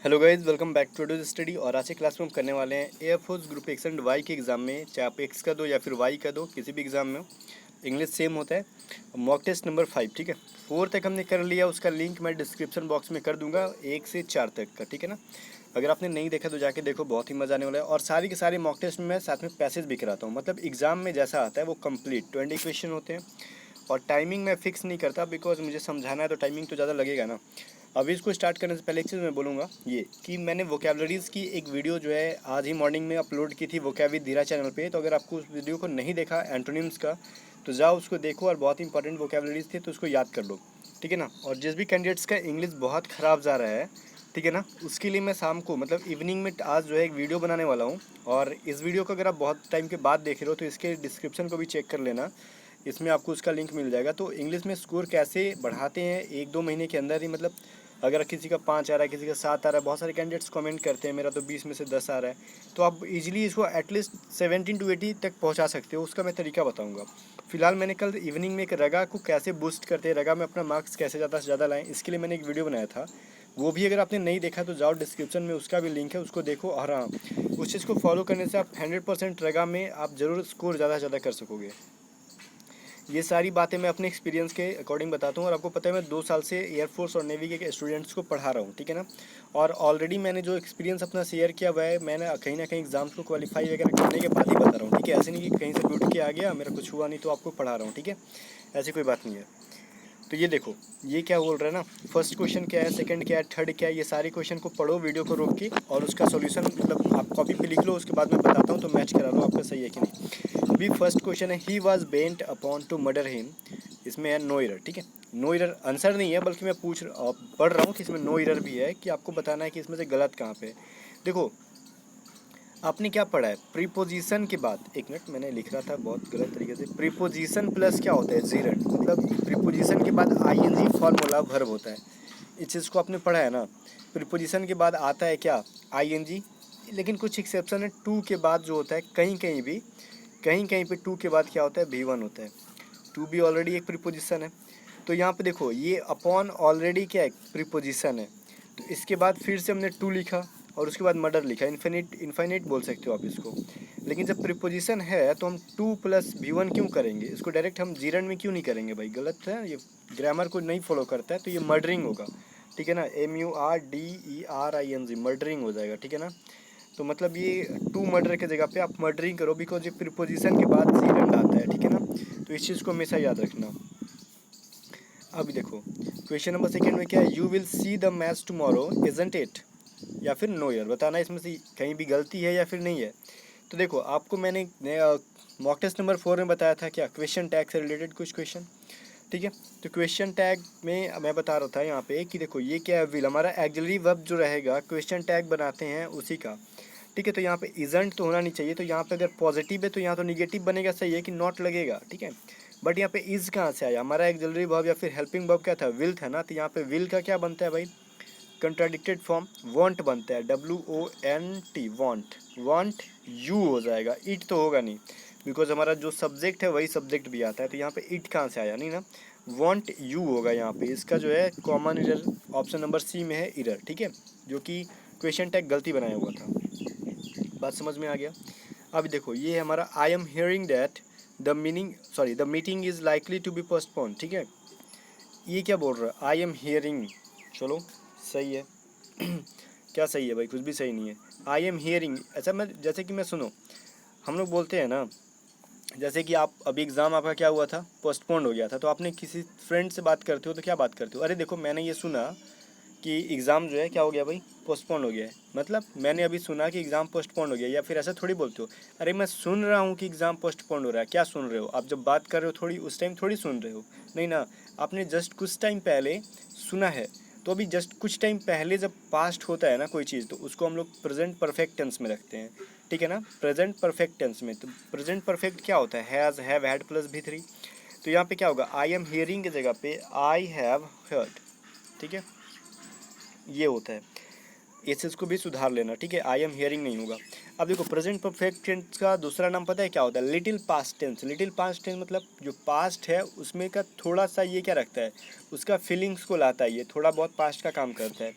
Hello guys, welcome back to to study. और आज की क्लास में हम करने वाले हैं air force group X and Y के एग्जाम में, चाहे आप एक्स का दो या फिर वाई का दो, किसी भी एग्जाम में हो इंग्लिश सेम होता है। मॉक टेस्ट नंबर 5, ठीक है। 4 तक हमने कर लिया, उसका लिंक मैं डिस्क्रिप्शन बॉक्स में कर दूंगा, 1 से 4 तक का, ठीक है ना। अगर आपने नहीं देखा तो जाके देखो, बहुत ही मज़ा आने वाला है। और सारी के सारी मॉक टेस्ट में मैं साथ में पैसेज भी कराता हूँ, मतलब एग्जाम में जैसा आता है वो कंप्लीट 20 क्वेश्चन होते हैं। और टाइमिंग मैं फिक्स नहीं करता, बिकॉज मुझे समझाना है तो टाइमिंग तो ज़्यादा लगेगा ना। अभी इसको स्टार्ट करने से पहले एक चीज़ मैं बोलूँगा, ये कि मैंने वोकेबलरीज़ की एक वीडियो जो है आज ही मॉर्निंग में अपलोड की थी वोकैब विद धीरा चैनल पे। तो अगर आपको उस वीडियो को नहीं देखा एंटोनिम्स का, तो जाओ उसको देखो, और बहुत इंपॉर्टेंट वोकेबलरीज थे तो उसको याद कर लो, ठीक है ना। और जिस भी कैंडिडेट्स का इंग्लिश बहुत ख़राब जा रहा है, ठीक है ना, उसके लिए मैं शाम को मतलब इवनिंग में आज जो है एक वीडियो बनाने वाला हूँ। और इस वीडियो को अगर आप बहुत टाइम के बाद देख रहे हो तो इसके डिस्क्रिप्शन को भी चेक कर लेना, इसमें आपको उसका लिंक मिल जाएगा। तो इंग्लिश में स्कोर कैसे बढ़ाते हैं 1-2 महीने के अंदर ही, मतलब अगर किसी का 5 आ रहा है, किसी का 7 आ रहा है, बहुत सारे कैंडिडेट्स कमेंट करते हैं मेरा तो 20 में से 10 आ रहा है, तो आप इजीली इसको एटलीस्ट 17 to 80 तक पहुंचा सकते हो। उसका मैं तरीका बताऊंगा। फिलहाल मैंने कल इवनिंग में एक रगा को कैसे बूस्ट करते हैं, रगा में अपना मार्क्स कैसे ज़्यादा से ज़्यादा लाएं, इसके लिए मैंने एक वीडियो बनाया था। वो भी अगर आपने नहीं देखा तो जाओ डिस्क्रिप्शन में, उसका भी लिंक है, उसको देखो। और हाँ, उस चीज़ को फॉलो करने से आप 100% रगा में आप ज़रूर स्कोर ज़्यादा से ज़्यादा कर सकोगे। ये सारी बातें मैं अपने एक्सपीरियंस के अकॉर्डिंग बताता हूँ। और आपको पता है मैं 2 साल से एयरफोर्स और नेवी के स्टूडेंट्स को पढ़ा रहा हूँ, ठीक है ना। और ऑलरेडी मैंने जो एक्सपीरियंस अपना शेयर किया हुआ है, मैंने कहीं ना कहीं एग्जाम्स को क्वालिफाई वगैरह करने के बाद ही बता रहा हूँ, ठीक है। ऐसे नहीं कि कहीं से बैठ के आ गया, मेरा कुछ हुआ नहीं तो आपको पढ़ा रहा हूँ, ठीक है। ऐसी कोई बात नहीं है। तो ये देखो, ये क्या बोल रहा है ना, फर्स्ट क्वेश्चन क्या है, सेकंड क्या है, थर्ड क्या है, ये सारे क्वेश्चन को पढ़ो वीडियो को रोक के, और उसका सॉल्यूशन मतलब आप कॉपी पे लिख लो, उसके बाद मैं बताता हूँ तो मैच करा लो आपका सही है कि नहीं। अभी फर्स्ट क्वेश्चन है, he was bent upon two murder him. इसमें है नो एरर, ठीक है। नो एरर आंसर नहीं है, बल्कि मैं पढ़ रहा हूँ कि इसमें नो एरर भी है, कि आपको बताना है कि इसमें से गलत कहाँ पे है। देखो, आपने क्या पढ़ा है, प्रीपोजिशन के बाद, एक मिनट मैंने लिख रहा था बहुत गलत तरीके से, प्रीपोजिशन प्लस क्या होता है, जीरंड, मतलब प्रीपोजिशन के बाद आईएनजी फॉर्मूला वर्ब होता है। इस चीज़ को आपने पढ़ा है ना। प्रीपोजिशन के बाद आता है क्या, आईएनजी। लेकिन कुछ एक्सेप्शन है, टू के बाद जो होता है, कहीं कहीं कहीं पे टू के बाद क्या होता है, भी1 होता है। टू भी ऑलरेडी एक प्रीपोजिशन है। तो यहाँ पे देखो, ये अपॉन ऑलरेडी क्या है, प्रीपोजिशन है। तो इसके बाद फिर से हमने टू लिखा, और उसके बाद मर्डर लिखा, इन्फिनिट इन्फाइनाइट बोल सकते हो आप इसको। लेकिन जब प्रीपोजिशन है तो हम टू प्लस भी1 क्यों करेंगे, इसको डायरेक्ट हम जीरन में क्यों नहीं करेंगे भाई, गलत है ये, ग्रामर को नहीं फॉलो करता है, तो ये मर्डरिंग होगा, ठीक है ना। MURDERING मर्डरिंग हो जाएगा, ठीक है ना। तो मतलब ये टू मर्डर की जगह पे आप मर्डरिंग करो, बिकॉज ये प्रीपोजिशन के बाद जीरन आता है, ठीक है ना। तो इस चीज़ को हमेशा याद रखना। अभी देखो, क्वेश्चन नंबर सेकंड में क्या है, you will see the match tomorrow isn't it, या फिर नो ईयर, बताना इसमें से कहीं भी गलती है या फिर नहीं है। तो देखो, आपको मैंने मॉक टेस्ट नंबर 4 में बताया था क्या, क्वेश्चन टैग से रिलेटेड कुछ क्वेश्चन, ठीक है। तो क्वेश्चन टैग में मैं बता रहा था यहाँ पे कि देखो, ये क्या है, विल हमारा एक्सिलरी वर्ब जो रहेगा क्वेश्चन टैग बनाते हैं उसी का, ठीक है। तो यहाँ पे इजंट तो होना नहीं चाहिए, तो यहाँ पे अगर पॉजिटिव है तो यहाँ तो निगेटिव बनेगा, सही है कि नॉट लगेगा, ठीक है। बट यहाँ पे इज कहाँ से आया, हमारा एक्सिलरी वर्ब या फिर हेल्पिंग वर्ब क्या था, विल था ना। तो यहाँ पे विल का क्या बनता है भाई, कंट्राडिक्टेड फॉर्म वॉन्ट बनता है, WONT, वॉन्ट, वॉन्ट यू हो जाएगा, इट तो होगा नहीं, बिकॉज हमारा जो सब्जेक्ट है वही सब्जेक्ट भी आता है। तो यहाँ पे इट कहाँ से आया, नहीं ना, वॉन्ट यू होगा यहाँ पे। इसका जो है common error option number C में है इरर, ठीक है, जो कि क्वेश्चन टैग गलती बनाया हुआ था। बात समझ में आ गया। अब देखो, ये हमारा I am hearing that the meeting is likely to be postpone, ठीक है। ये क्या बोल रहा है, आई एम हियरिंग, चलो सही है। क्या सही है भाई, कुछ भी सही नहीं है। आई एम हियरिंग, अच्छा मैं जैसे कि मैं सुनो, हम लोग बोलते हैं ना, जैसे कि आप अभी एग्ज़ाम आपका क्या हुआ था, पोस्टपोन्ड हो गया था, तो आपने किसी फ्रेंड से बात करते हो तो क्या बात करते हो, अरे देखो मैंने ये सुना कि एग्ज़ाम जो है क्या हो गया भाई, पोस्टपोन हो गया है। मतलब मैंने अभी सुना कि एग्ज़ाम पोस्टपोन हो गया, या फिर ऐसा थोड़ी बोलते हो, अरे मैं सुन रहा हूँ कि एग्ज़ाम पोस्टपोन हो रहा है। क्या सुन रहे हो आप, जब बात कर रहे हो थोड़ी उस टाइम थोड़ी सुन रहे हो, नहीं ना, आपने जस्ट कुछ टाइम पहले सुना है। तो अभी जस्ट कुछ टाइम पहले जब पास्ट होता है ना कोई चीज़, तो उसको हम लोग प्रेजेंट परफेक्ट टेंस में रखते हैं, ठीक है ना, प्रेजेंट परफेक्ट टेंस में। तो प्रेजेंट परफेक्ट क्या होता है, हैज़, हैव, हैड प्लस भी3। तो यहाँ पे क्या होगा, आई एम हियरिंग की जगह पे आई हैव हर्ड, ठीक है, ये होता है। इस चीज़ को भी सुधार लेना, ठीक है, आई एम हियरिंग नहीं होगा। अब देखो प्रेजेंट परफेक्ट टेंस का दूसरा नाम पता है क्या होता है? Little past tense. Little past tense मतलब जो पास्ट है उसमें का थोड़ा सा ये क्या रखता है, उसका फीलिंग्स को लाता है, ये थोड़ा बहुत पास्ट का काम करता है।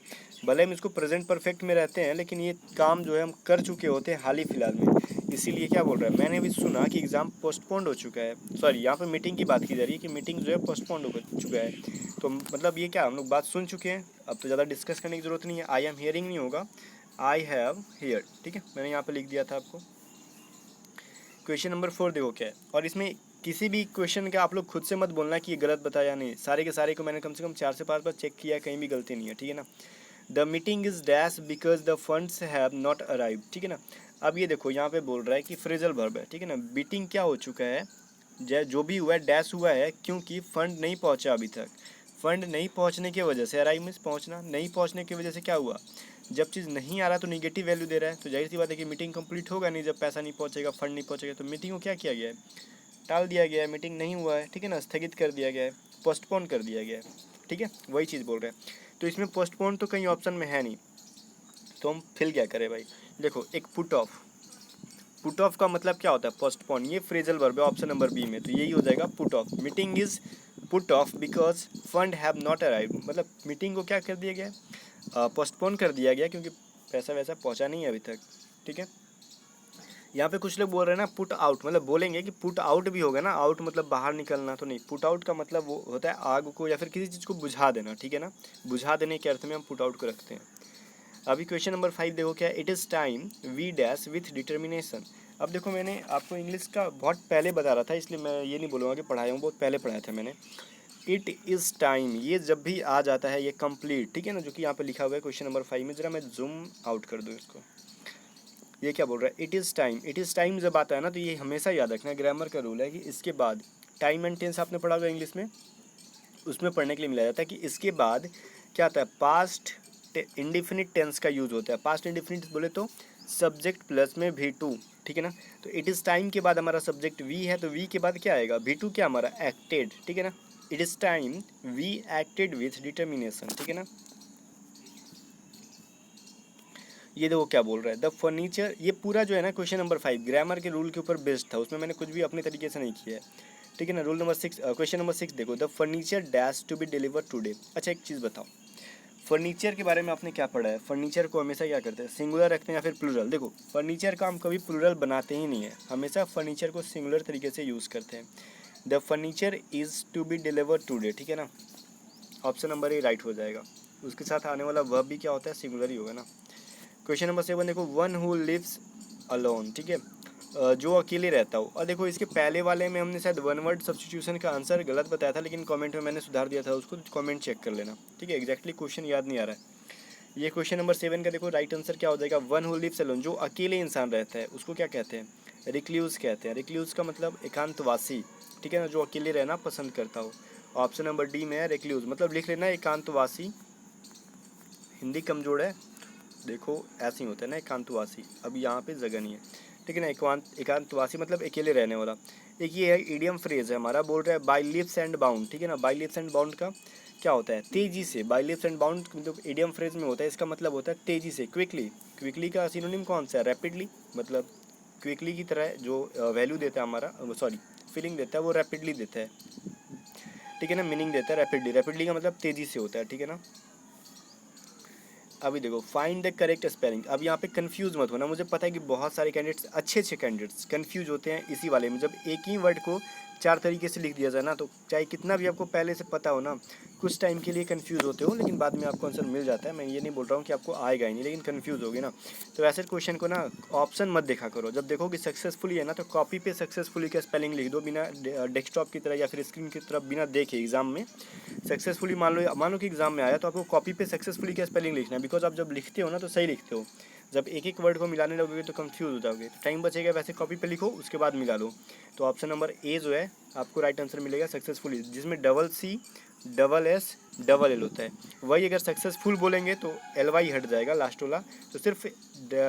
भले हम इसको प्रेजेंट परफेक्ट में रहते हैं लेकिन ये काम जो है हम कर चुके होते हैं हाल ही फिलहाल में। इसीलिए क्या बोल रहा है, मैंने भी सुना कि एग्ज़ाम पोस्टपोन्ड हो चुका है, सॉरी यहाँ पे मीटिंग की बात की जा रही है कि मीटिंग जो है पोस्टपोन्ड हो चुका है। तो मतलब ये क्या हम लोग बात सुन चुके हैं, अब तो ज़्यादा डिस्कस करने की ज़रूरत नहीं है। आई एम हियरिंग नहीं होगा, आई हैव हियर, ठीक है, मैंने यहाँ पे लिख दिया था आपको। क्वेश्चन नंबर 4 देखो क्या है, और इसमें किसी भी क्वेश्चन का आप लोग खुद से मत बोलना कि ये गलत बताया नहीं, सारे के सारे को मैंने कम से कम 4 से 5 बार चेक किया है, कहीं भी गलती नहीं है, ठीक है ना। The meeting is dash because the funds have not arrive, ठीक है ना। अब ये देखो यहाँ पे बोल रहा है कि फ्रेजल वर्ब है, ठीक है ना। मीटिंग क्या हो चुका है, जो भी हुआ है डैश हुआ है क्योंकि फंड नहीं पहुंचा अभी तक। फंड नहीं पहुंचने की वजह से, अराइव मीन्स पहुंचना, नहीं पहुंचने की वजह से क्या हुआ, जब चीज़ नहीं आ रहा तो निगेटिव वैल्यू दे रहा है, तो जाहिर सी बात है कि मीटिंग कंप्लीट होगा नहीं जब पैसा नहीं पहुंचेगा, फंड नहीं पहुंचेगा। तो मीटिंग को क्या किया गया है, टाल दिया गया है, मीटिंग नहीं हुआ है, ठीक है ना, स्थगित कर दिया गया है, पोस्टपोन कर दिया गया है, ठीक है, वही चीज़ बोल रहे हैं। तो इसमें पोस्टपोन तो कहीं ऑप्शन में है नहीं, तो हम फिल क्या करें भाई। देखो एक पुट ऑफ, पुट ऑफ का मतलब क्या होता है, पोस्टपोन, ये फ्रेजल वर्ब है ऑप्शन नंबर बी में, तो यही हो जाएगा put off. Meeting is put off because fund have not arrive, मतलब मीटिंग को क्या कर दिया गया, पोस्टपोन कर दिया गया क्योंकि पैसा वैसा पहुंचा नहीं है अभी तक, ठीक है। यहाँ पे कुछ लोग बोल रहे हैं ना पुट आउट, मतलब बोलेंगे कि पुट आउट भी होगा ना, आउट मतलब बाहर निकलना, तो नहीं, पुट आउट का मतलब वो होता है आग को या फिर किसी चीज़ को बुझा देना, ठीक है ना, बुझा देने के अर्थ में हम पुट आउट को रखते हैं। अभी क्वेश्चन नंबर 5 देखो क्या, it is time we dash with determination. अब देखो मैंने आपको इंग्लिश का बहुत पहले बता रहा था, इसलिए मैं ये नहीं बोलूँगा कि पढ़ाया हूँ, बहुत पहले पढ़ाया था मैंने। इट इज़ टाइम, ये जब भी आ जाता है ये कंप्लीट, ठीक है ना, जो कि यहाँ पे लिखा हुआ है क्वेश्चन नंबर 5 में। ज़रा मैं जूम आउट कर दूँ इसको, ये क्या बोल रहा है, it is time. It is time जब आता है ना तो ये हमेशा याद रखना, ग्रामर का रूल है कि इसके बाद टाइम एंड टेंस आपने पढ़ा होगा इंग्लिश में, उसमें पढ़ने के लिए मिला जाता है कि इसके बाद क्या आता है, पास्ट इंडिफिनिट टेंस का यूज़ होता है। पास्ट इंडिफिनिट बोले तो सब्जेक्ट प्लस में वी टू, ठीक है ना। तो इट इज़ टाइम के बाद हमारा सब्जेक्ट वी है, तो वी के बाद क्या आएगा, वी टू क्या हमारा एक्टेड, ठीक है ना। It is time we acted with determination, ठीक है ना। ये देखो क्या बोल रहा है, द फर्नीचर, ये पूरा जो है ना क्वेश्चन नंबर 5 ग्रामर के रूल के ऊपर बेस्ड था, उसमें मैंने कुछ भी अपने तरीके से नहीं किया है, ठीक है ना। रूल नंबर 6, क्वेश्चन नंबर 6 देखो, the furniture dash to be deliver today. अच्छा एक चीज़ बताओ, फर्नीचर के बारे में आपने क्या पढ़ा है, फर्नीचर को हमेशा क्या करते हैं, सिंगुलर रखते हैं या फिर प्लूरल। देखो फर्नीचर का हम कभी प्लूरल बनाते ही नहीं है, हमेशा फर्नीचर को सिंगुलर तरीके से यूज़ करते हैं। The furniture is to be deliver today, ठीक है ना, ऑप्शन नंबर ए राइट हो जाएगा। उसके साथ आने वाला वर्ब भी क्या होता है, सिंगुलर ही होगा ना। क्वेश्चन नंबर 7 देखो, वन हु लिव्स अलोन, ठीक है, जो अकेले रहता हो। और देखो इसके पहले वाले में हमने शायद वन वर्ड सब्स्टिट्यूशन का आंसर गलत बताया था, लेकिन कमेंट में मैंने सुधार दिया था उसको, कमेंट चेक कर लेना, ठीक है, एग्जैक्टली क्वेश्चन याद नहीं आ रहा है। ये क्वेश्चन नंबर 7 का देखो राइट आंसर क्या हो जाएगा, वन हु लिव्स अलोन, जो अकेले इंसान रहता है उसको क्या कहते हैं, रिक्ल्यूज कहते हैं। रिक्ल्यूज का मतलब एकांतवासी, ठीक है ना, जो अकेले रहना पसंद करता हो। ऑप्शन नंबर डी में है रिक्ल्यूज, मतलब लिख लेना एकांतवासी, हिंदी कमजोर है, देखो ऐसे ही होता है ना एकांतवासी, अब यहाँ पे जगह नहीं है, ठीक है ना। एकांतवासी मतलब अकेले रहने वाला। एक ये है इडियम फ्रेज है हमारा, बोल रहा है बाई लिप्स एंड बाउंड, ठीक है ना। बाई लिप्स एंड बाउंड का क्या होता है, तेजी से। बाई लिप्स एंड बाउंड मतलब इडियम फ्रेज में होता है, इसका मतलब होता है तेजी से, क्विकली। क्विकली का सिनोनिम कौन सा है, रैपिडली, मतलब क्विकली की तरह जो वैल्यू देता है हमारा, सॉरी फीलिंग देता है वो रैपिडली देता है, ठीक है ना, मीनिंग देता है रैपिडली। रैपिडली का मतलब तेजी से होता है, ठीक है ना। अभी देखो फाइंड द करेक्ट स्पेलिंग। अब यहाँ पे कंफ्यूज मत होना, मुझे पता है कि बहुत सारे कैंडिडेट्स, अच्छे अच्छे कैंडिडेट्स कंफ्यूज होते हैं इसी वाले में, जब एक ही वर्ड को 4 तरीके से लिख दिया जाए ना, तो चाहे कितना भी आपको पहले से पता हो ना, कुछ टाइम के लिए कंफ्यूज होते हो, लेकिन बाद में आपको आंसर मिल जाता है। मैं ये नहीं बोल रहा हूँ कि आपको आएगा ही नहीं, लेकिन कंफ्यूज होगी ना, तो ऐसे क्वेश्चन को ना ऑप्शन मत देखा करो। जब देखो कि सक्सेसफुली है ना, तो कॉपी पे सक्सेसफुली का स्पेलिंग लिख दो, बिना डेस्कटॉप की तरह या फिर स्क्रीन की तरफ बिना देखे एग्जाम में। सक्सेसफुली मान लो कि एग्जाम में आया, तो आपको कॉपी पे सक्सेसफुली का स्पेलिंग लिखना है, बिकॉज आप जब लिखते हो ना तो सही लिखते हो। जब एक एक वर्ड को मिलाने लगोगे तो कंफ्यूज हो जाओगे, तो टाइम बचेगा, वैसे कॉपी पे लिखो उसके बाद मिला लो। तो ऑप्शन नंबर ए जो है आपको राइट आंसर मिलेगा, सक्सेसफुली, जिसमें double C double S double L होता है। वही अगर सक्सेसफुल बोलेंगे तो एल वाई हट जाएगा लास्ट वाला, तो सिर्फ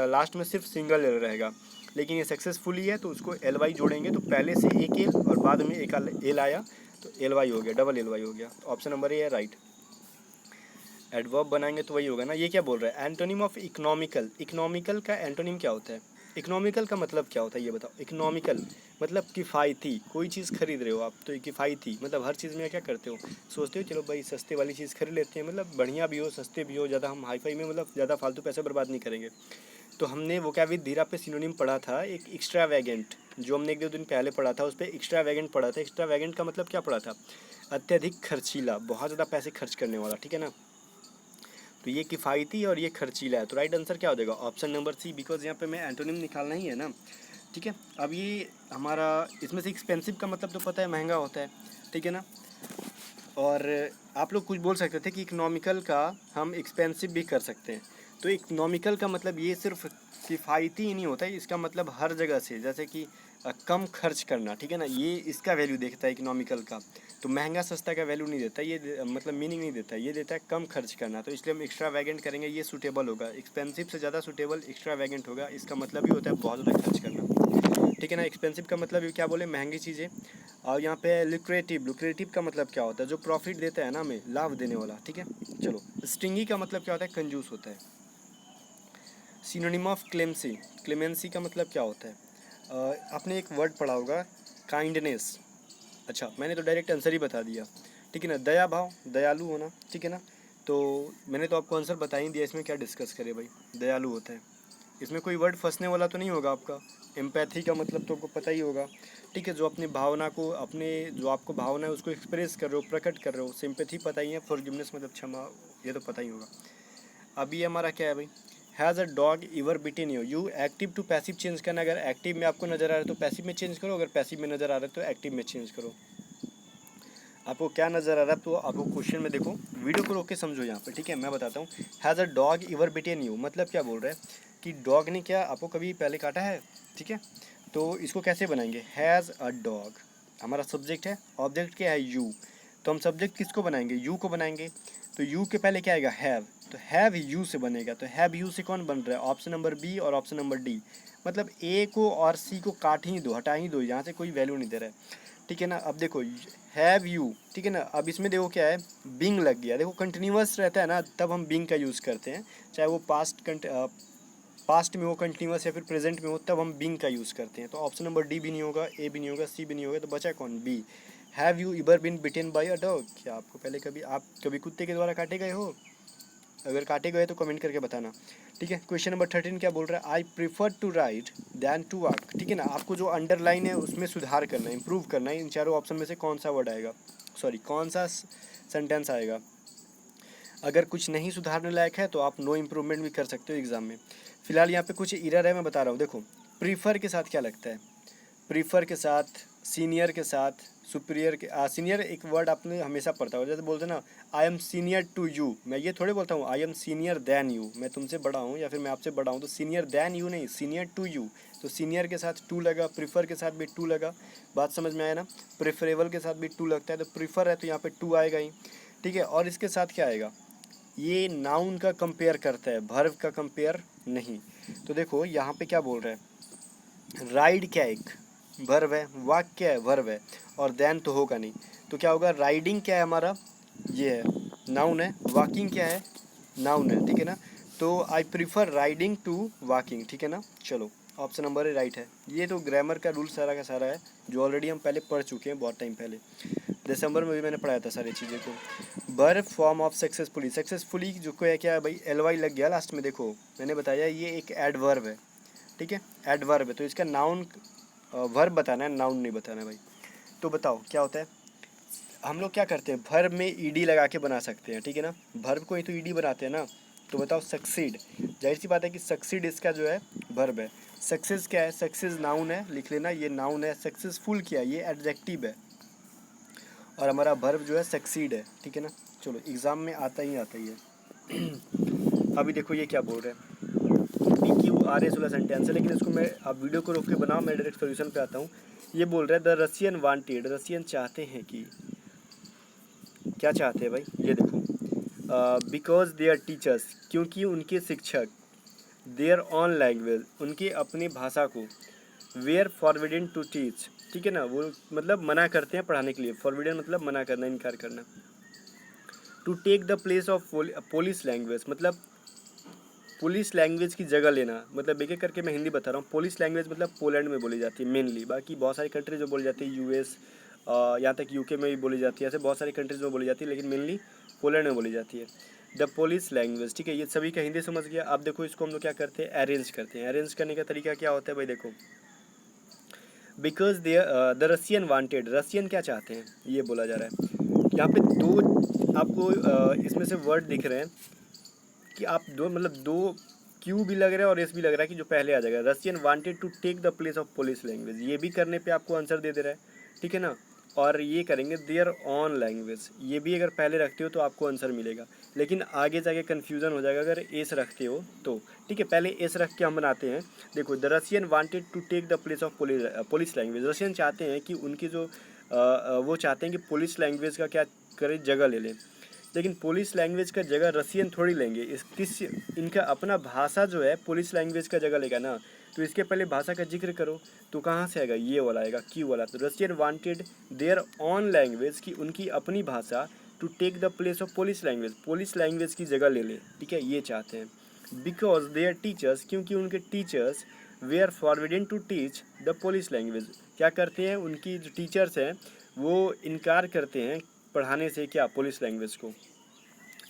लास्ट में सिर्फ सिंगल एल रहेगा। लेकिन ये सक्सेसफुली है तो उसको एल वाई जोड़ेंगे, तो पहले से एक एल और बाद में एक एल आया, तो एल वाई हो गया, डबल एल वाई हो गया। ऑप्शन नंबर ए है राइट। एडवर्ब बनाएंगे तो वही होगा ना। ये क्या बोल रहा है, एंटोनिम ऑफ इकोनॉमिकल। इकोनॉमिकल का एंटोनिम क्या होता है, इकोनॉमिकल का मतलब क्या होता है ये बताओ। इकोनॉमिकल मतलब किफ़ायती, कोई चीज़ खरीद रहे हो आप तो ये किफ़ायती मतलब हर चीज़ में क्या करते हो, सोचते हो चलो भाई सस्ते वाली चीज़ खरीद लेते हैं, मतलब बढ़िया भी हो सस्ते भी हो, ज़्यादा हम हाई फाई में मतलब ज़्यादा फालतू पैसे बर्बाद नहीं करेंगे। तो हमने वोकैबुलरी धीरा पे सिनोनिम पढ़ा था एक एक्स्ट्रा वैगेंट, जो हमने एक दो दिन पहले पढ़ा था, उस पर एक्स्ट्रा वैगेंट पढ़ा था। एक्स्ट्रा वैगेंट का मतलब क्या पढ़ा था, अत्यधिक खर्चीला, बहुत ज़्यादा पैसे खर्च करने वाला, ठीक है ना। तो ये किफ़ायती और ये खर्चीला है, तो राइट आंसर क्या हो जाएगा, ऑप्शन नंबर सी, बिकॉज यहाँ पे मैं एंटोनिम निकालना ही है ना। ठीक है, अब ये हमारा इसमें से एक्सपेंसिव का मतलब तो पता है महंगा होता है, ठीक है ना। और आप लोग कुछ बोल सकते थे कि इकोनॉमिकल का हम एक्सपेंसिव भी कर सकते हैं। तो इकोनॉमिकल का मतलब ये सिर्फ किफ़ायती ही नहीं होता है, इसका मतलब हर जगह से, जैसे कि कम खर्च करना, ठीक है ना, ये इसका वैल्यू देखता है इकोनॉमिकल का। तो महंगा सस्ता का वैल्यू नहीं देता ये, मतलब मीनिंग नहीं देता, ये देता है कम खर्च करना। तो इसलिए हम एक्स्ट्रा वैगेंट करेंगे, ये सूटेबल होगा, एक्सपेंसिव से ज़्यादा सूटेबल एक्स्ट्रा वैगेंट होगा। इसका मतलब ही होता है बहुत ज़्यादा खर्च करना, ठीक है ना। एक्सपेंसिव का मतलब ये क्या बोले, महंगी चीज़ें। और यहाँ पे लुक्रेटिव, लुक्रेटिव का मतलब क्या होता है, जो प्रॉफिट देता है ना हमें, लाभ देने वाला, ठीक है। चलो, स्ट्रिंगी का मतलब क्या होता है, कंजूस होता है। सिनोनिम ऑफ क्लेमेंसी, क्लेमेंसी का मतलब क्या होता है, आपने एक वर्ड पढ़ा होगा काइंडनेस। अच्छा, मैंने तो डायरेक्ट आंसर ही बता दिया, ठीक है ना। दया भाव, दयालु होना, ठीक है ना। तो मैंने तो आपको आंसर बता ही दिया, इसमें क्या डिस्कस करें भाई, दयालु होता है। इसमें कोई वर्ड फंसने वाला तो नहीं होगा आपका। एम्पैथी का मतलब तो आपको पता ही होगा, ठीक है, जो अपनी भावना को, अपने जो आपको भावना है उसको एक्सप्रेस कर रहे हो, प्रकट कर रहे हो। सिंपैथी पता ही है, फॉरगिवनेस मतलब क्षमा, ये तो पता ही होगा। अभी हमारा क्या है भाई, has a dog ever bitten you, you active to passive change करना, अगर एक्टिव में आपको नज़र आ रहा है तो पैसिव में चेंज करो, अगर पैसिव में नज़र आ रहा है तो एक्टिव में चेंज करो। आपको क्या नज़र आ रहा है तो आपको क्वेश्चन में देखो, वीडियो को रोक के समझो यहाँ पे, ठीक है। मैं बताता हूँ, has a dog ever bitten you मतलब क्या बोल रहा है कि डॉग ने क्या आपको कभी पहले काटा है, ठीक है। तो इसको कैसे बनाएंगे, हैज़ अ डॉग, हमारा सब्जेक्ट है, ऑब्जेक्ट क्या है यू, तो हम सब्जेक्ट किसको बनाएंगे, यू को बनाएंगे। तो यू के पहले क्या आएगा, हैव, तो हैव यू से बनेगा। तो हैव यू से कौन बन रहा है, ऑप्शन नंबर बी और ऑप्शन नंबर डी। मतलब ए को और सी को काट ही दो, हटा ही दो, यहाँ से कोई वैल्यू नहीं दे रहा है, ठीक है ना। अब देखो हैव यू, ठीक है ना। अब इसमें देखो क्या है, बिंग लग गया, देखो कंटिन्यूअस रहता है ना तब हम बिंग का यूज़ करते हैं, चाहे वो पास्ट में हो कंटिन्यूअस या फिर प्रेजेंट में हो, तब हम बिंग का यूज़ करते हैं। तो ऑप्शन नंबर डी भी नहीं होगा, ए भी नहीं होगा, सी भी नहीं होगा, तो बचा कौन, B. Have you ever been bitten by a dog, क्या आपको पहले कभी, आप कभी कुत्ते के द्वारा काटे गए हो, अगर काटे गए तो कमेंट करके बताना, ठीक है। क्वेश्चन नंबर 13 क्या बोल रहा है, I prefer to ride than to walk, ठीक है ना। आपको जो अंडरलाइन है उसमें सुधार करना है, इंप्रूव करना है। इन चारों ऑप्शन में से कौन सा वर्ड आएगा, सॉरी कौन सा सेंटेंस आएगा। अगर कुछ नहीं सुधारने लायक है तो आप नो इम्प्रूवमेंट भी कर सकते हो एग्जाम में। फिलहाल यहाँ पे कुछ इरर है, मैं बता रहा हूँ। देखो प्रीफर के साथ क्या लगता है, प्रीफर के साथ, सीनियर के साथ, सुपीरियर के, सीनियर एक वर्ड आपने हमेशा पढ़ता हो, जैसे बोलते हैं ना I am senior to you, मैं ये थोड़े बोलता हूँ I am senior than you, मैं तुमसे बड़ा हूँ या फिर मैं आपसे बड़ा हूँ, तो सीनियर दैन यू नहीं, सीनियर टू यू। तो सीनियर के साथ टू लगा, प्रीफर के साथ भी टू लगा, बात समझ में आया ना। प्रेफरेबल के साथ भी टू लगता है, तो प्रीफर है तो यहाँ पे टू आएगा ही, ठीक है। और इसके साथ क्या आएगा, ये नाउन का कंपेयर करता है, वर्ब का कंपेयर नहीं। तो देखो यहाँ पे क्या बोल रहा है, राइड क्या एक वर्ब है, वॉक क्या है वर्ब है, और देन तो होगा नहीं, तो क्या होगा, राइडिंग क्या है हमारा, ये है नाउन है, वॉकिंग क्या है नाउन है, ठीक है ना। तो I prefer riding to walking, ठीक है ना। चलो ऑप्शन नंबर ए राइट है। ये तो ग्रामर का रूल सारा का सारा है, जो ऑलरेडी हम पहले पढ़ चुके हैं बहुत टाइम पहले, दिसंबर में भी मैंने पढ़ाया था सारी चीज़ें को। Verb form of successfully, successfully जो को है क्या है भाई, एल वाई लग गया लास्ट में, देखो मैंने बताया ये एक एडवर्ब है, ठीक है, एडवर्ब है। तो इसका नाउन वर्ब बताना है, नाउन नहीं बताना है भाई। तो बताओ क्या होता है, हम लोग क्या करते हैं, वर्ब में ईडी लगा के बना सकते हैं, ठीक है ना, वर्ब को ही तो ईडी बनाते हैं ना। तो बताओ सक्सीड, जाहिर सी बात है कि सक्सीड इसका जो है वर्ब है। सक्सेस क्या है, सक्सेस नाउन है, लिख लेना ये नाउन है। सक्सेसफुल क्या है, ये एडजेक्टिव है, और हमारा वर्ब जो है सक्सीड है, ठीक है ना। चलो एग्ज़ाम में आता ही है। अभी देखो ये क्या बोल रहे हैं, PQRS वाला सेंटेंस है, लेकिन इसको मैं, आप वीडियो को रोक के बनाओ, मैं डायरेक्ट सोल्यूशन पे आता हूँ। ये बोल रहा है द रसियन वांटेड, रसियन चाहते हैं कि, क्या चाहते हैं भाई, ये देखो, बिकॉज दे आर टीचर्स, क्योंकि उनके शिक्षक, देयर ऑन लैंग्वेज, उनके अपने भाषा को, वेयर फॉरबिडन टू टीच, ठीक है ना, वो मतलब मना करते हैं पढ़ाने के लिए, फॉरबिडन मतलब मना करना, इनकार करना। To take the place of Polish language मतलब पुलिस लैंग्वेज की जगह लेना, मतलब एक एक करके मैं हिंदी बता रहा हूँ। पुलिस लैंग्वेज मतलब पोलैंड में बोली जाती है मेनली, बाकी बहुत सारी कंट्रीज में बोली जाती है, यूएस, यहाँ तक यूके में भी बोली जाती है, ऐसे बहुत सारी कंट्रीज में बोली जाती है, लेकिन मेनली पोलैंड में बोली जाती है द पुलिस लैंग्वेज। ठीक है, ये सभी का हिंदी समझ गया। अब देखो इसको हम लोग क्या करते हैं, अरेंज करते हैं। अरेंज करने का तरीका क्या होता है भाई, देखो because they the Russian wanted, Russian क्या चाहते हैं ये बोला जा रहा है। यहाँ पे दो आपको इसमें से वर्ड दिख रहे हैं कि आप दो, मतलब दो क्यू भी लग रहा है और एस भी लग रहा है कि जो पहले आ जाएगा। Russian wanted to take the place of Polish language, ये भी करने पे आपको आंसर दे रहा है, ठीक है ना। और ये करेंगे देयर ऑन लैंग्वेज, ये भी अगर पहले रखते हो तो आपको आंसर मिलेगा, लेकिन आगे जाके कन्फ्यूज़न हो जाएगा अगर एस रखते हो तो। ठीक है, पहले एस रख के हम बनाते हैं। देखो the Russian wanted to take the place of Polish language, Russian चाहते हैं कि उनकी जो वो चाहते हैं कि पुलिस लैंग्वेज का क्या करे, जगह ले लें। लेकिन पुलिस लैंग्वेज का जगह रसियन थोड़ी लेंगे, इनका अपना भाषा जो है पुलिस लैंग्वेज का जगह लेगा ना, तो इसके पहले भाषा का जिक्र करो, तो कहाँ से आएगा, ये वाला आएगा, क्यू वाला। तो Russian wanted their own language, की उनकी अपनी भाषा, to take the place of Polish language की जगह ले ले, ठीक है, ये चाहते हैं। बिकॉज देयर टीचर्स, क्योंकि उनके teachers they are forbidden to teach the Polish language, क्या करते हैं, उनकी जो टीचर्स हैं वो इनकार करते हैं पढ़ाने से क्या, पुलिस लैंग्वेज को।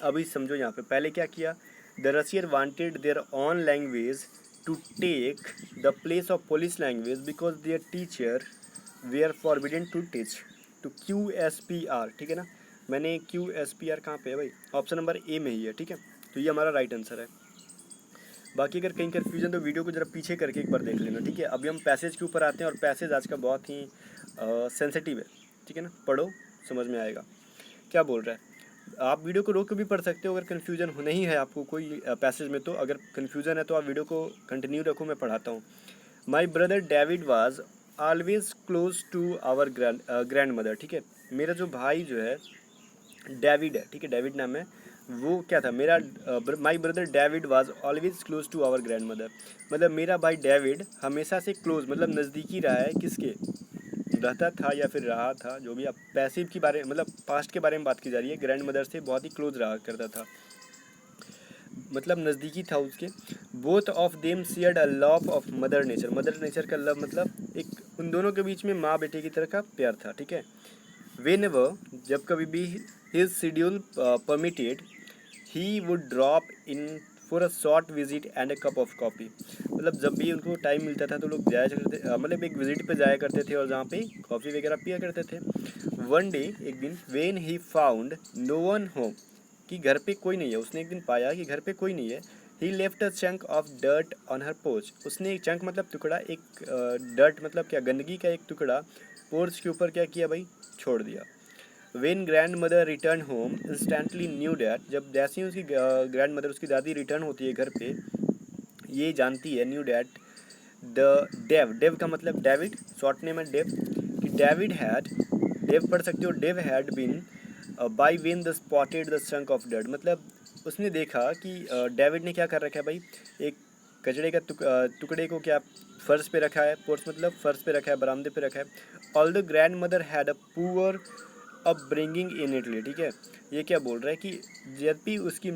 अभी समझो यहाँ पे पहले क्या किया, the Russian wanted their own language to take the place of Polish language because their teacher they are forbidden to teach, तो QSPR, ठीक है ना। मैंने QSPR कहाँ पे है भाई, ऑप्शन नंबर ए में ही है, ठीक है, तो ये हमारा राइट आंसर है। बाकी अगर कहीं कन्फ्यूजन तो वीडियो को जरा पीछे करके एक बार देख लेना, ठीक है। अभी हम पैसेज के ऊपर आते हैं, और पैसेज आज का बहुत ही सेंसिटिव है, ठीक है ना, पढ़ो समझ में आएगा क्या बोल रहा है। आप वीडियो को रोक के भी पढ़ सकते हो अगर कन्फ्यूजन हो नहीं है आपको कोई पैसेज में, तो अगर कन्फ्यूजन है तो आप वीडियो को कंटिन्यू रखो, मैं पढ़ाता हूँ। My brother David was always close to our grandmother, ठीक है। मेरा जो भाई जो है डेविड है, ठीक है, डेविड नाम है, वो क्या था, मेरा my brother David was always close to our grandmother, मतलब मेरा भाई डेविड हमेशा से क्लोज, मतलब नज़दीकी रहा है, किसके, रहता था या फिर रहा था, जो भी। आप पैसिव की बारे, मतलब पास्ट के बारे में बात की जा रही है, ग्रैंड मदर से बहुत ही क्लोज रहा करता था, मतलब नज़दीकी था उसके। Both of them shared a love of mother nature, mother nature का लव मतलब एक उन दोनों के बीच में माँ बेटे की तरह का प्यार था, ठीक है। Whenever, जब कभी भी, his schedule permitted, he would drop in for a short visit and a cup of coffee, मतलब जब भी उनको टाइम मिलता था तो लोग जाया करते, मतलब एक विजिट पे जाया करते थे और जहाँ पे कॉफ़ी वगैरह पिया करते थे। वन डे, एक दिन, when he found no one home, कि घर पे कोई नहीं है, उसने एक दिन पाया कि घर पे कोई नहीं है। He left a chunk of dirt on her porch, उसने एक चंक मतलब टुकड़ा, एक डर्ट मतलब क्या, गंदगी का एक टुकड़ा पोर्च के ऊपर क्या किया भाई, छोड़ दिया। When grand mother return home instantly new that, जब जैसे ही उसकी ग्रैंड मदर, उसकी दादी रिटर्न होती है घर पे, ये जानती है knew that the Dave, Dave का मतलब डेविड, शॉर्ट नेम है डेव, कि डेविड हैड, डेव पढ़ सकते हो, Dave had been by when the spotted the chunk of dirt, मतलब उसने देखा कि डेविड ने क्या कर रखा है भाई, एक कचड़े का टुकड़े को क्या फर्श पे रखा है, पोर्च मतलब फर्श पे रखा है, बरामदे पे रखा है। All the grand mother had a poor upbringing in Italy, ठीक है। ये क्या बोल रहा है कि जब भी उसकी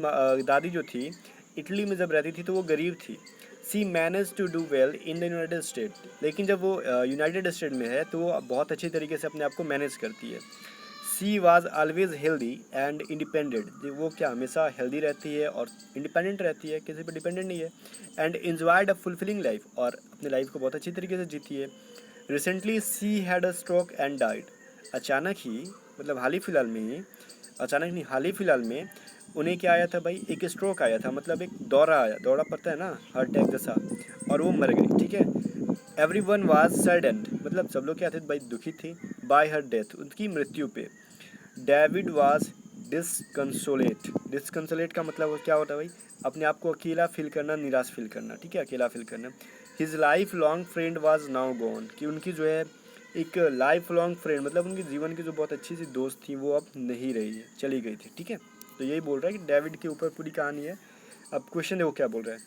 दादी जो थी इटली में जब रहती थी तो वो गरीब थी। She manage to do well in the United State, लेकिन जब वो यूनाइटेड स्टेट में है तो वो बहुत अच्छी तरीके से अपने आप को मैनेज करती है। She was always healthy and independent, वो क्या हमेशा हेल्दी रहती है और इंडिपेंडेंट रहती है, किसी पर डिपेंडेंट नहीं है। And enjoyed a fulfilling life, और अपनी लाइफ को बहुत अच्छी तरीके से जीती है। Recently she had a stroke and died, अचानक ही, मतलब हाल ही फिलहाल में ही, अचानक नहीं, हाल ही फिलहाल में उन्हें क्या आया था भाई, एक स्ट्रोक आया था, मतलब एक दौरा आया, दौरा पड़ता है ना हार्ट अटैक जैसा, और वो मर गई, ठीक है। एवरी वन वाज सैडेंड, मतलब सब लोग क्या थे भाई, दुखी थे, बाय हर डेथ, उनकी मृत्यु पे। डेविड वाज डिसकंसोलेट, डिसकंसोलेट का मतलब क्या होता है भाई, अपने आप को अकेला फील करना, निराश फील करना, ठीक है, अकेला फील करना। His life long friend was now gone, कि उनकी जो है एक लाइफ लॉन्ग फ्रेंड, मतलब उनके जीवन की जो बहुत अच्छी सी दोस्त थी वो अब नहीं रही है, चली गई थी, ठीक है। तो यही बोल रहा है कि डेविड के ऊपर पूरी कहानी है। अब क्वेश्चन देखो क्या बोल रहा है,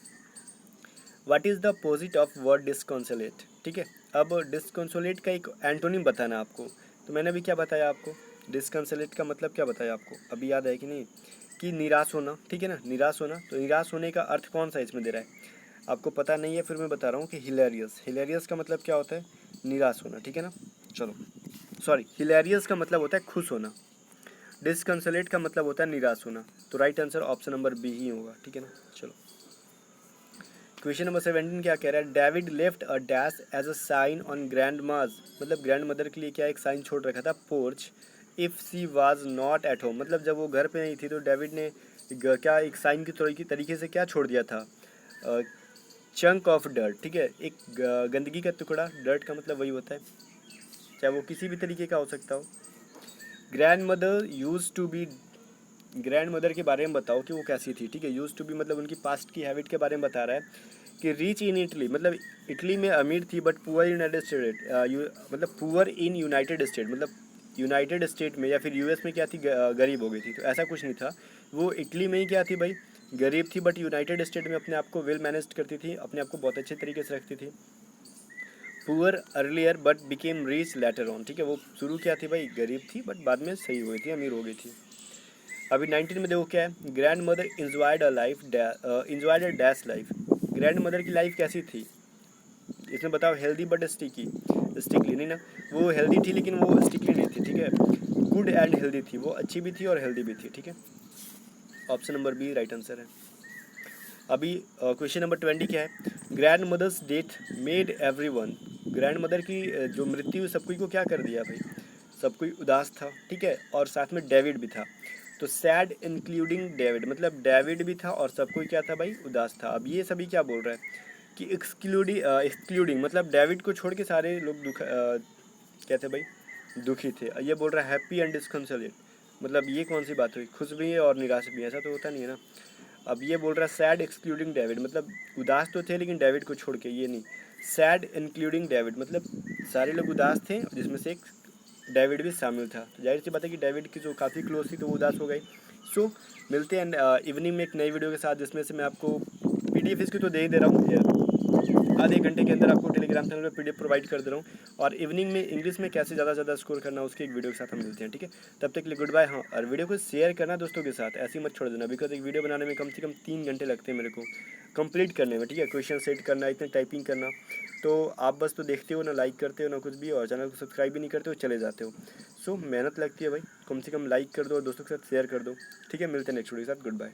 what is the opposite of word disconsolate, ठीक है। अब डिसकंसोलेट का एक एंटोनिम बताना आपको, तो मैंने अभी क्या बताया आपको, डिसकंसोलेट का मतलब क्या बताया आपको, अभी याद है कि नहीं, कि निराश होना, ठीक है ना, निराश होना। तो निराश होने का अर्थ कौन सा इसमें दे रहा है, आपको पता नहीं है, फिर मैं बता रहा हूँ कि हिलेरियस। हिलेरियस का मतलब क्या होता है, निराश होना, ठीक है ना। चलो, सॉरी, हिलेरियस का मतलब होता है खुश होना, डिसकंसोलेट का मतलब होता है निराश होना। तो right answer option number B ही होगा, ठीक है ना। चलो, क्वेश्चन नंबर 17 क्या कह रहा है, David left a dash as a sign on grandma's, मतलब ग्रैंड मदर के लिए क्या एक साइन छोड़ रखा था, porch, if she was not at home, मतलब जब वो घर पे नहीं थी तो डेविड ने क्या एक साइन की तरीके से क्या छोड़ दिया था, चंक ऑफ डर्ट, ठीक है, एक गंदगी का टुकड़ा, डर्ट का मतलब वही होता है, चाहे वो किसी भी तरीके का हो सकता हो। Grandmother used to be, grandmother के बारे में बताओ कि वो कैसी थी, ठीक है। यूज टू बी मतलब उनकी पास्ट की हैबिट के बारे में बता रहा है कि रिच इन इटली, मतलब इटली में अमीर थी, but poor in United state, मतलब पुअर इन यूनाइटेड स्टेट, मतलब यूनाइटेड स्टेट में या फिर यूएस में क्या थी, गरीब हो गई थी। तो ऐसा कुछ नहीं था, वो इटली में ही क्या थी भाई, गरीब थी, बट यूनाइटेड स्टेट में अपने आप को वेल मैनेज करती थी, अपने आप को बहुत अच्छे तरीके से रखती थी। Poor earlier but became rich later on, ठीक है, वो शुरू क्या थी भाई, गरीब थी, बट बाद में सही हुई थी, अमीर हो गई थी। अभी 19 में देखो क्या है, grand mother enjoyed a life, enjoyed a dash life, grand mother की लाइफ कैसी थी, इसमें बताओ, हेल्दी बट स्टिकी, स्टिकली नहीं ना, वो हेल्दी थी लेकिन वो स्टिकली नहीं थी, ठीक है, गुड एंड हेल्दी थी, वो अच्छी भी थी और हेल्दी भी थी, ठीक है। Option number B right answer है। अभी क्वेश्चन नंबर 20 क्या है, grandmother's death made everyone, grandmother की जो मृत्यु सब कोई को क्या कर दिया भाई, सब कोई उदास था, ठीक है, और साथ में डेविड भी था। तो सैड इंक्लूडिंग डेविड, मतलब डेविड भी था और सब कोई क्या था भाई, उदास था। अब ये सभी क्या बोल रहा है कि एक्सक्लूडिंग मतलब डेविड को छोड़ के सारे लोग क्या थे भाई, दुखी थे। ये बोल रहा है हैप्पी एंड डिस्कंसोलेट, मतलब ये कौन सी बात हुई, खुश भी है और निराश भी है, ऐसा तो होता नहीं है ना। अब ये बोल रहा है सैड एक्सक्लूडिंग डेविड, मतलब उदास तो थे लेकिन डेविड को छोड़ के, ये नहीं, सैड इंक्लूडिंग डेविड मतलब सारे लोग उदास थे जिसमें से एक डेविड भी शामिल था। तो जाहिर सी बात है कि डेविड की जो काफ़ी क्लोज थी तो वो उदास हो गई। सो मिलते हैं इवनिंग में एक नई वीडियो के साथ, जिसमें से मैं आपको पीडीएफ इसकी तो दे ही दे रहा हूँ, आधे घंटे के अंदर आपको टेलीग्राम चैनल पे पीडीएफ प्रोवाइड कर दे रहा हूँ, और इवनिंग में इंग्लिश में कैसे ज़्यादा से ज़्यादा स्कोर करना उसकी एक वीडियो के साथ हम मिलते हैं, ठीक है। तब तक के लिए गुड बाय। हाँ, और वीडियो को शेयर करना दोस्तों के साथ, ऐसे ही मत छोड़ देना, बिकॉज एक वीडियो बनाने में कम से कम 3 घंटे लगते हैं मेरे को कंप्लीट करने में, ठीक है, क्वेश्चन सेट करना, इतने टाइपिंग करना, तो आप बस तो देखते हो ना, लाइक करते हो ना कुछ भी, और चैनल को सब्सक्राइब भी नहीं करते हो, चले जाते हो। सो मेहनत लगती है भाई, कम से कम लाइक कर दो और दोस्तों के साथ शेयर कर दो, ठीक है। मिलते हैं नेक्स्ट वीडियो के साथ, गुड बाय।